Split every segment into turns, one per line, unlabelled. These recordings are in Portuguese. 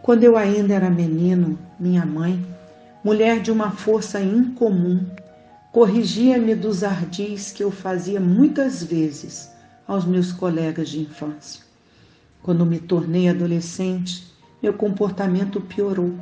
Quando eu ainda era menino, minha mãe, mulher de uma força incomum, corrigia-me dos ardis que eu fazia muitas vezes aos meus colegas de infância. Quando me tornei adolescente, meu comportamento piorou.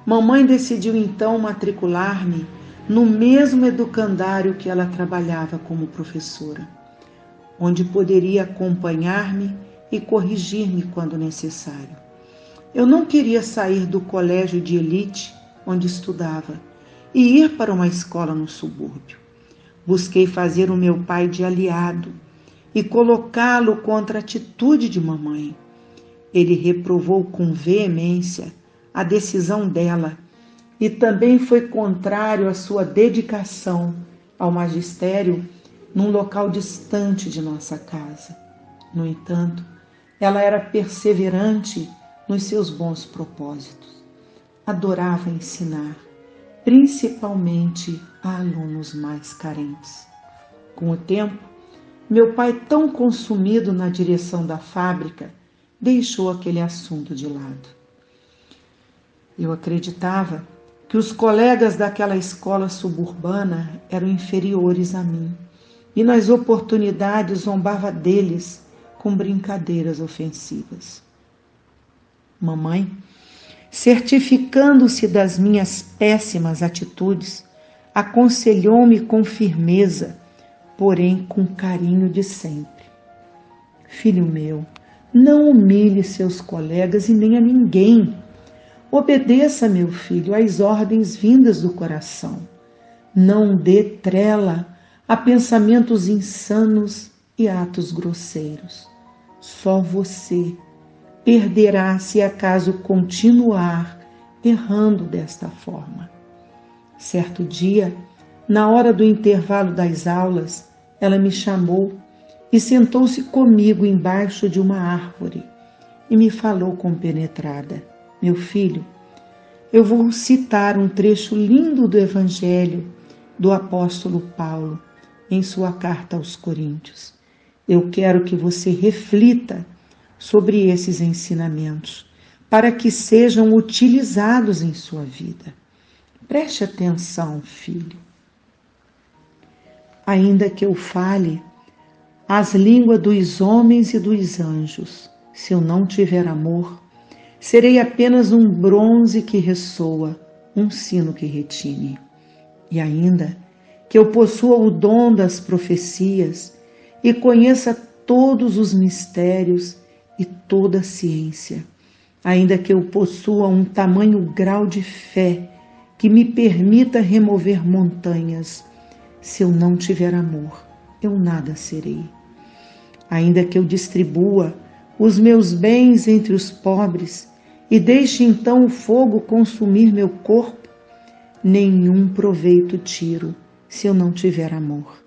Mamãe decidiu então matricular-me no mesmo educandário que ela trabalhava como professora, onde poderia acompanhar-me e corrigir-me quando necessário. Eu não queria sair do colégio de elite onde estudava e ir para uma escola no subúrbio. Busquei fazer o meu pai de aliado e colocá-lo contra a atitude de mamãe. Ele reprovou com veemência a decisão dela e também foi contrário à sua dedicação ao magistério num local distante de nossa casa. No entanto, ela era perseverante nos seus bons propósitos. Adorava ensinar, principalmente a alunos mais carentes. Com o tempo, meu pai, tão consumido na direção da fábrica, deixou aquele assunto de lado. Eu acreditava que os colegas daquela escola suburbana eram inferiores a mim e nas oportunidades zombava deles com brincadeiras ofensivas. Mamãe, certificando-se das minhas péssimas atitudes, aconselhou-me com firmeza, porém com carinho de sempre. Filho meu, não humilhe seus colegas e nem a ninguém. Obedeça, meu filho, às ordens vindas do coração. Não dê trela a pensamentos insanos e atos grosseiros. Só você perderá se acaso continuar errando desta forma. Certo dia, na hora do intervalo das aulas, ela me chamou e sentou-se comigo embaixo de uma árvore e me falou compenetrada: meu filho, eu vou citar um trecho lindo do Evangelho do apóstolo Paulo em sua carta aos Coríntios. Eu quero que você reflita sobre esses ensinamentos para que sejam utilizados em sua vida. Preste atenção, filho. Ainda que eu fale as línguas dos homens e dos anjos, se eu não tiver amor, serei apenas um bronze que ressoa, um sino que retine. E ainda que eu possua o dom das profecias e conheça todos os mistérios e toda a ciência, ainda que eu possua um tamanho grau de fé que me permita remover montanhas, se eu não tiver amor, eu nada serei. Ainda que eu distribua os meus bens entre os pobres e deixe então o fogo consumir meu corpo, nenhum proveito tiro se eu não tiver amor.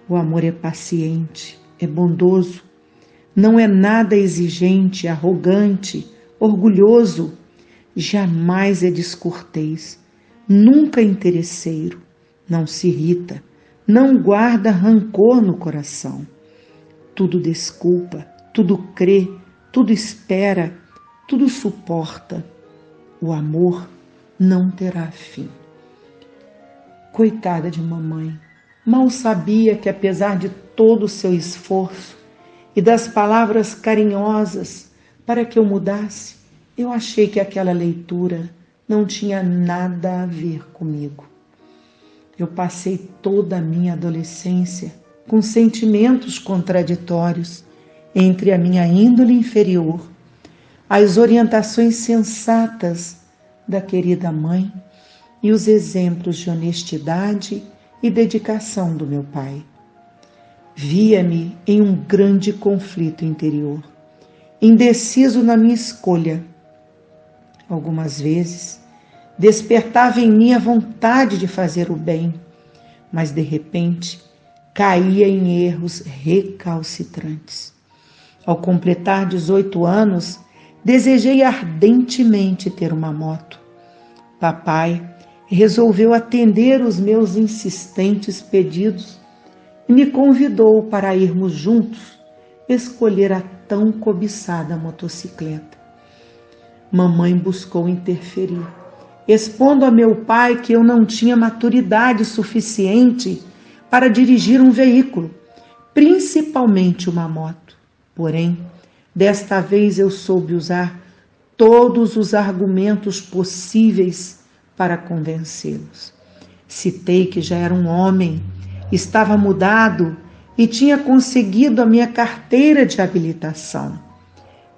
O amor é paciente, é bondoso, não é nada exigente, arrogante, orgulhoso, jamais é descortês, nunca é interesseiro, não se irrita, não guarda rancor no coração. Tudo desculpa, tudo crê, tudo espera, tudo suporta. O amor não terá fim. Coitada de mamãe, mal sabia que apesar de todo o seu esforço e das palavras carinhosas para que eu mudasse, eu achei que aquela leitura não tinha nada a ver comigo. Eu passei toda a minha adolescência com sentimentos contraditórios entre a minha índole inferior, as orientações sensatas da querida mãe e os exemplos de honestidade e dedicação do meu pai. Via-me em um grande conflito interior, indeciso na minha escolha. Algumas vezes, despertava em mim a vontade de fazer o bem, mas de repente caía em erros recalcitrantes. Ao completar 18 anos, desejei ardentemente ter uma moto. Papai resolveu atender os meus insistentes pedidos e me convidou para irmos juntos escolher a tão cobiçada motocicleta. mamãe buscou interferir, expondo a meu pai que eu não tinha maturidade suficiente para dirigir um veículo, principalmente uma moto. Porém, desta vez eu soube usar todos os argumentos possíveis para convencê-los. Citei que já era um homem, estava mudado e tinha conseguido a minha carteira de habilitação.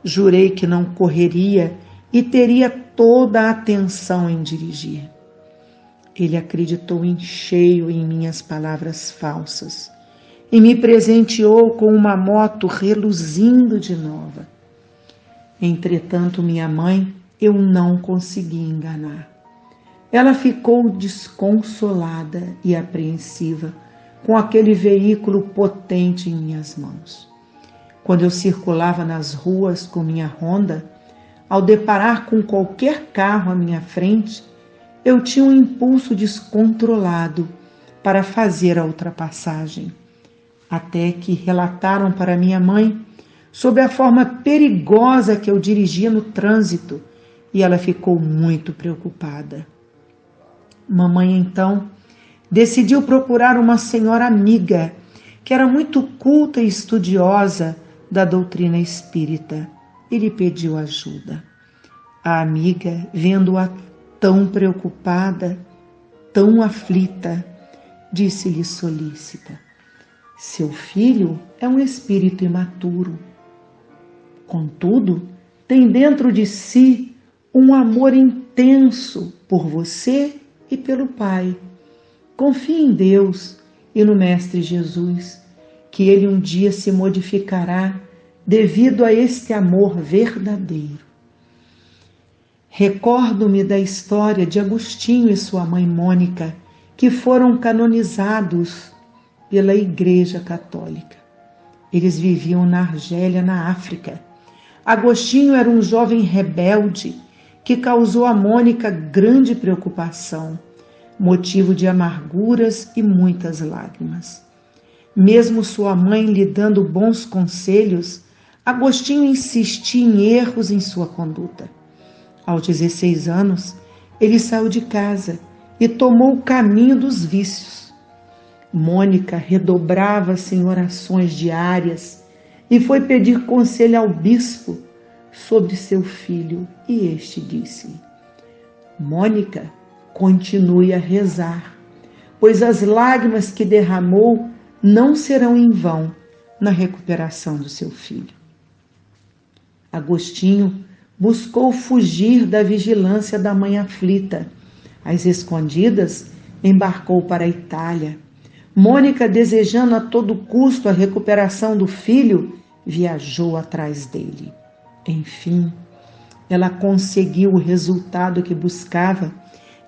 Jurei que não correria e teria toda a atenção em dirigir. Ele acreditou em cheio em minhas palavras falsas e me presenteou com uma moto reluzindo de nova. Entretanto, minha mãe eu não consegui enganar. Ela ficou desconsolada e apreensiva com aquele veículo potente em minhas mãos. Quando eu circulava nas ruas com minha Honda, ao deparar com qualquer carro à minha frente, eu tinha um impulso descontrolado para fazer a ultrapassagem, até que relataram para minha mãe sobre a forma perigosa que eu dirigia no trânsito e ela ficou muito preocupada. Mamãe, então, decidiu procurar uma senhora amiga que era muito culta e estudiosa da doutrina espírita e lhe pediu ajuda. A amiga, vendo-a tão preocupada, tão aflita, disse-lhe solícita: seu filho é um espírito imaturo. Contudo, tem dentro de si um amor intenso por você e pelo Pai. Confie em Deus e no Mestre Jesus, que ele um dia se modificará devido a este amor verdadeiro. Recordo-me da história de Agostinho e sua mãe Mônica, que foram canonizados pela Igreja Católica. Eles viviam na Argélia, na África. Agostinho era um jovem rebelde que causou a Mônica grande preocupação, motivo de amarguras e muitas lágrimas. Mesmo sua mãe lhe dando bons conselhos, Agostinho insistia em erros em sua conduta. Aos 16 anos, ele saiu de casa e tomou o caminho dos vícios. Mônica redobrava-se em orações diárias e foi pedir conselho ao bispo sobre seu filho, e este disse: Mônica, continue a rezar, pois as lágrimas que derramou não serão em vão na recuperação do seu filho. Agostinho buscou fugir da vigilância da mãe aflita. Às escondidas, embarcou para a Itália. Mônica, desejando a todo custo a recuperação do filho, viajou atrás dele. Enfim, ela conseguiu o resultado que buscava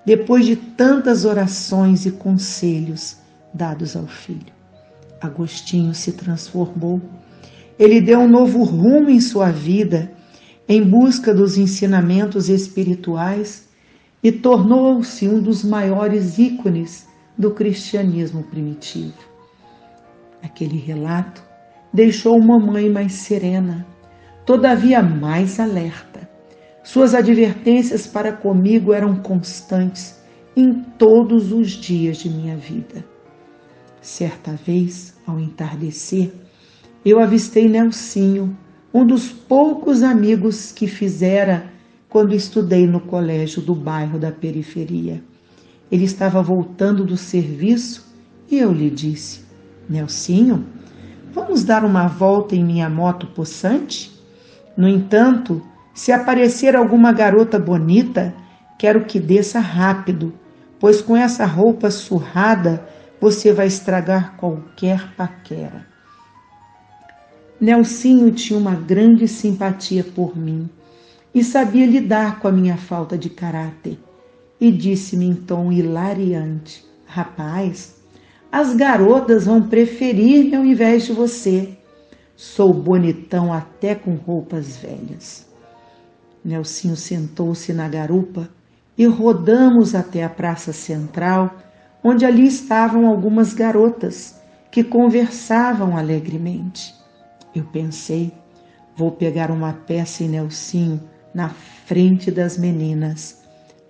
depois de tantas orações e conselhos dados ao filho. Agostinho se transformou. Ele deu um novo rumo em sua vida, em busca dos ensinamentos espirituais, e tornou-se um dos maiores ícones do cristianismo primitivo. Aquele relato deixou mamãe mais serena, todavia mais alerta. Suas advertências para comigo eram constantes em todos os dias de minha vida. Certa vez, ao entardecer, eu avistei Nelsinho, um dos poucos amigos que fizera quando estudei no colégio do bairro da periferia. Ele estava voltando do serviço e eu lhe disse: Nelsinho, vamos dar uma volta em minha moto possante? No entanto, se aparecer alguma garota bonita, quero que desça rápido, pois com essa roupa surrada você vai estragar qualquer paquera. Nelsinho tinha uma grande simpatia por mim e sabia lidar com a minha falta de caráter, e disse-me em tom hilariante: rapaz, as garotas vão preferir-me ao invés de você. Sou bonitão até com roupas velhas. Nelsinho sentou-se na garupa e rodamos até a praça central, onde ali estavam algumas garotas que conversavam alegremente. Eu pensei: vou pegar uma peça em Nelsinho na frente das meninas.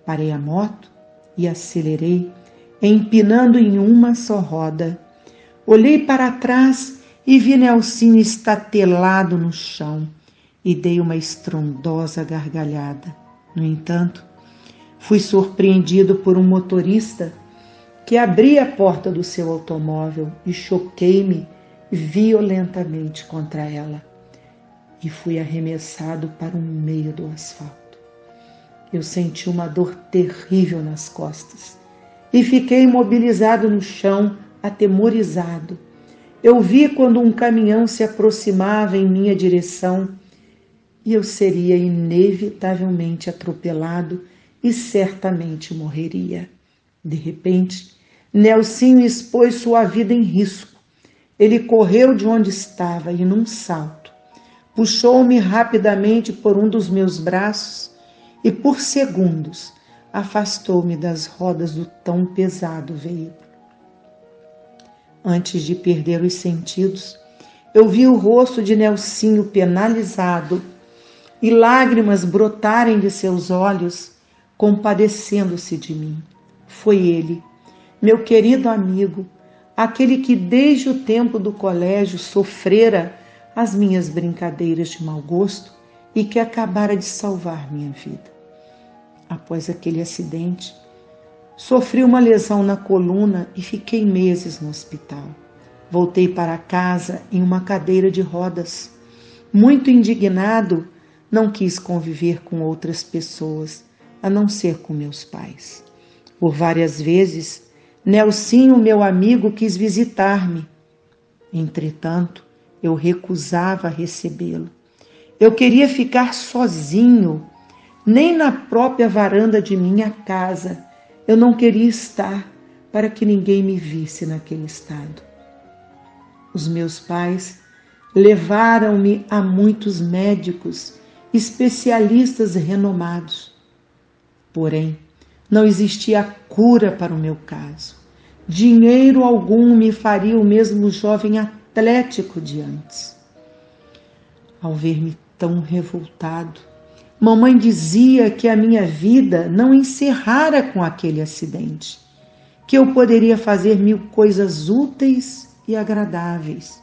Parei a moto e acelerei, empinando em uma só roda. Olhei para trás e vi Nelsinho estatelado no chão e dei uma estrondosa gargalhada. No entanto, fui surpreendido por um motorista que abria a porta do seu automóvel e choquei-me violentamente contra ela e fui arremessado para o meio do asfalto. Eu senti uma dor terrível nas costas e fiquei imobilizado no chão, atemorizado. Eu vi quando um caminhão se aproximava em minha direção e eu seria inevitavelmente atropelado e certamente morreria. De repente, Nelsinho expôs sua vida em risco. Ele correu de onde estava e, num salto, puxou-me rapidamente por um dos meus braços e, por segundos, afastou-me das rodas do tão pesado veículo. Antes de perder os sentidos, eu vi o rosto de Nelsinho penalizado e lágrimas brotarem de seus olhos, compadecendo-se de mim. Foi ele, meu querido amigo, aquele que desde o tempo do colégio sofrera as minhas brincadeiras de mau gosto e que acabara de salvar minha vida. Após aquele acidente, sofri uma lesão na coluna e fiquei meses no hospital. Voltei para casa em uma cadeira de rodas. Muito indignado, não quis conviver com outras pessoas, a não ser com meus pais. Por várias vezes, Nelsinho, meu amigo, quis visitar-me. Entretanto, eu recusava recebê-lo. Eu queria ficar sozinho. Nem na própria varanda de minha casa eu não queria estar para que ninguém me visse naquele estado. Os meus pais levaram-me a muitos médicos, especialistas renomados. Porém, não existia cura para o meu caso. Dinheiro algum me faria o mesmo jovem atlético de antes. Ao ver-me tão revoltado, mamãe dizia que a minha vida não encerrara com aquele acidente, que eu poderia fazer 1000 coisas úteis e agradáveis.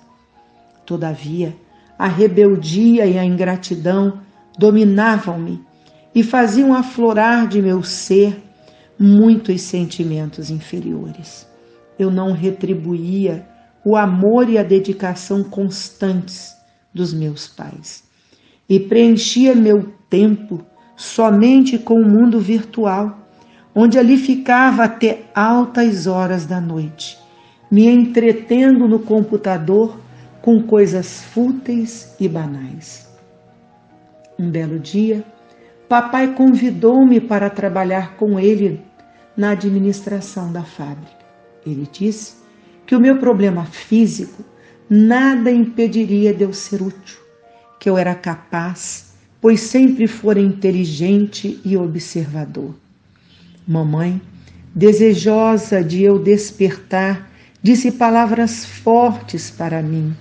Todavia, a rebeldia e a ingratidão dominavam-me e faziam aflorar de meu ser muitos sentimentos inferiores. Eu não retribuía o amor e a dedicação constantes dos meus pais e preenchia meu tempo somente com o mundo virtual, onde ali ficava até altas horas da noite, me entretendo no computador com coisas fúteis e banais. Um belo dia, papai convidou-me para trabalhar com ele na administração da fábrica. Ele disse que o meu problema físico nada impediria de eu ser útil, que eu era capaz, pois sempre fora inteligente e observador. Mamãe, desejosa de eu despertar, disse palavras fortes para mim.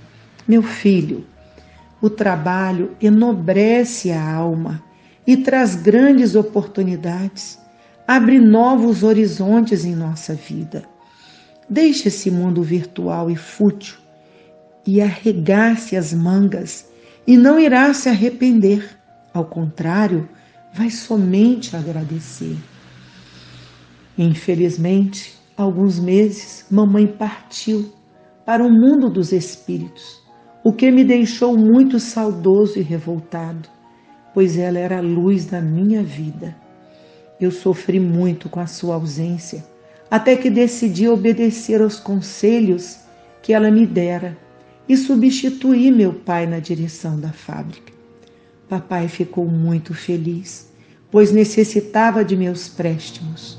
Meu filho, o trabalho enobrece a alma e traz grandes oportunidades, abre novos horizontes em nossa vida. Deixe esse mundo virtual e fútil e arregace as mangas e não irá se arrepender. Ao contrário, vai somente agradecer. Infelizmente, há alguns meses, mamãe partiu para o mundo dos espíritos, o que me deixou muito saudoso e revoltado, pois ela era a luz da minha vida. Eu sofri muito com a sua ausência, até que decidi obedecer aos conselhos que ela me dera e substituí meu pai na direção da fábrica. Papai ficou muito feliz, pois necessitava de meus préstimos.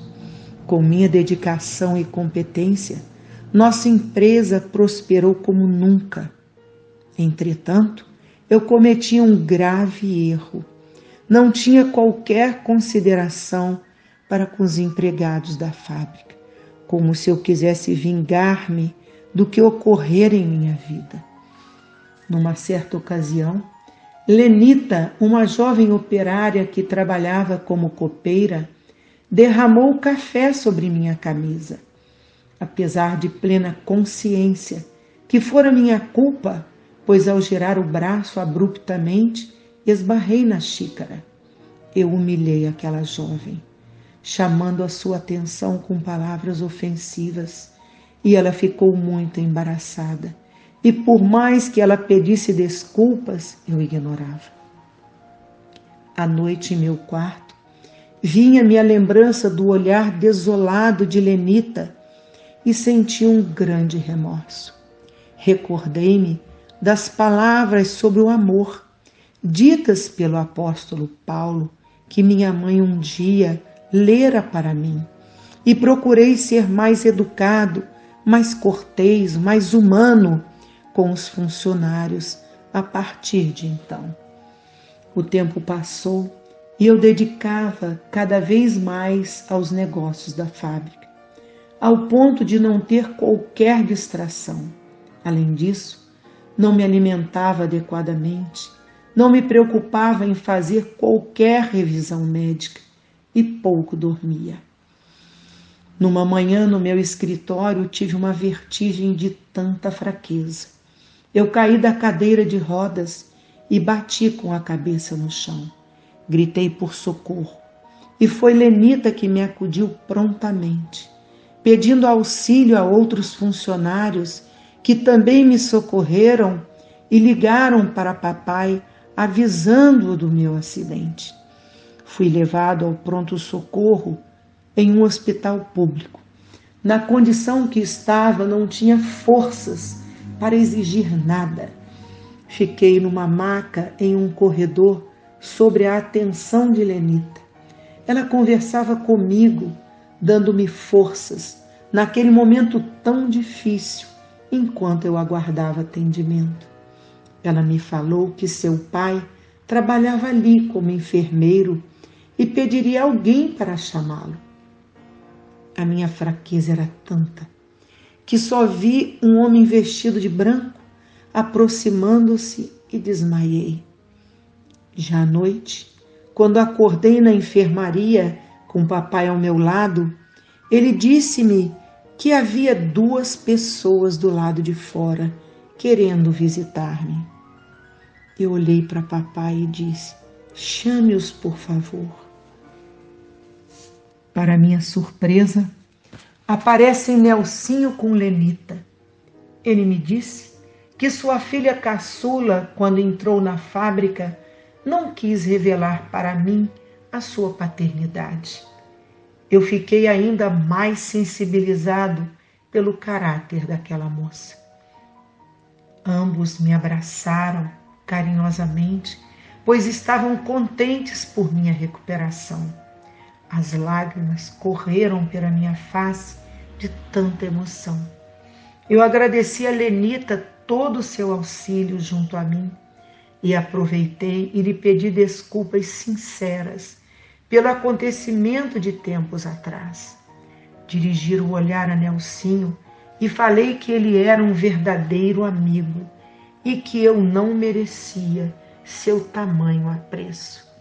Com minha dedicação e competência, nossa empresa prosperou como nunca. Entretanto, eu cometi um grave erro. Não tinha qualquer consideração para com os empregados da fábrica, como se eu quisesse vingar-me do que ocorrera em minha vida. Numa certa ocasião, Lenita, uma jovem operária que trabalhava como copeira, derramou café sobre minha camisa. Apesar de plena consciência que fora minha culpa, pois ao girar o braço abruptamente, esbarrei na xícara. Eu humilhei aquela jovem, chamando a sua atenção com palavras ofensivas, e ela ficou muito embaraçada. E por mais que ela pedisse desculpas, eu ignorava. À noite, em meu quarto, vinha-me a lembrança do olhar desolado de Lenita e senti um grande remorso. Recordei-me das palavras sobre o amor, ditas pelo apóstolo Paulo, que minha mãe um dia lera para mim, e procurei ser mais educado, mais cortês, mais humano com os funcionários a partir de então. O tempo passou e eu dedicava cada vez mais aos negócios da fábrica, ao ponto de não ter qualquer distração. Além disso, não me alimentava adequadamente, não me preocupava em fazer qualquer revisão médica e pouco dormia. Numa manhã no meu escritório tive uma vertigem de tanta fraqueza. Eu caí da cadeira de rodas e bati com a cabeça no chão. Gritei por socorro e foi Lenita que me acudiu prontamente, pedindo auxílio a outros funcionários que também me socorreram e ligaram para papai avisando-o do meu acidente. Fui levado ao pronto-socorro em um hospital público. Na condição que estava, não tinha forças para exigir nada. Fiquei numa maca em um corredor sob a atenção de Lenita. Ela conversava comigo, dando-me forças naquele momento tão difícil, enquanto eu aguardava atendimento. Ela me falou que seu pai trabalhava ali como enfermeiro e pediria alguém para chamá-lo. A minha fraqueza era tanta que só vi um homem vestido de branco aproximando-se e desmaiei. Já à noite, quando acordei na enfermaria com papai ao meu lado, ele disse-me que havia 2 pessoas do lado de fora querendo visitar-me. Eu olhei para papai e disse: chame-os, por favor. Para minha surpresa, aparecem Nelsinho com Lenita. Ele me disse que sua filha caçula, quando entrou na fábrica, não quis revelar para mim a sua paternidade. Eu fiquei ainda mais sensibilizado pelo caráter daquela moça. Ambos me abraçaram carinhosamente, pois estavam contentes por minha recuperação. As lágrimas correram pela minha face de tanta emoção. Eu agradeci a Lenita todo o seu auxílio junto a mim e aproveitei e lhe pedi desculpas sinceras pelo acontecimento de tempos atrás. Dirigi o olhar a Nelsinho e falei que ele era um verdadeiro amigo e que eu não merecia seu tamanho apreço.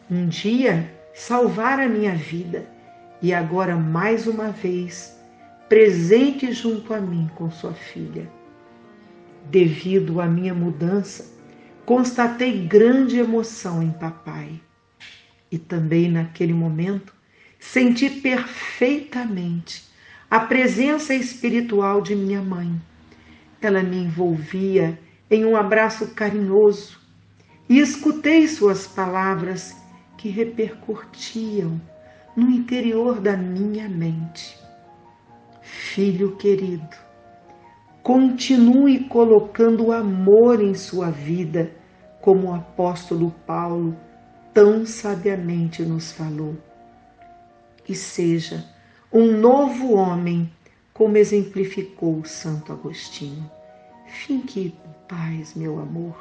Um dia salvara a minha vida e agora mais uma vez presente junto a mim com sua filha. Devido à minha mudança, constatei grande emoção em papai. E também naquele momento senti perfeitamente a presença espiritual de minha mãe. Ela me envolvia em um abraço carinhoso e escutei suas palavras que repercutiam no interior da minha mente. Filho querido, continue colocando o amor em sua vida, como o apóstolo Paulo tão sabiamente nos falou. E seja um novo homem, como exemplificou o Santo Agostinho. Fique em paz, meu amor.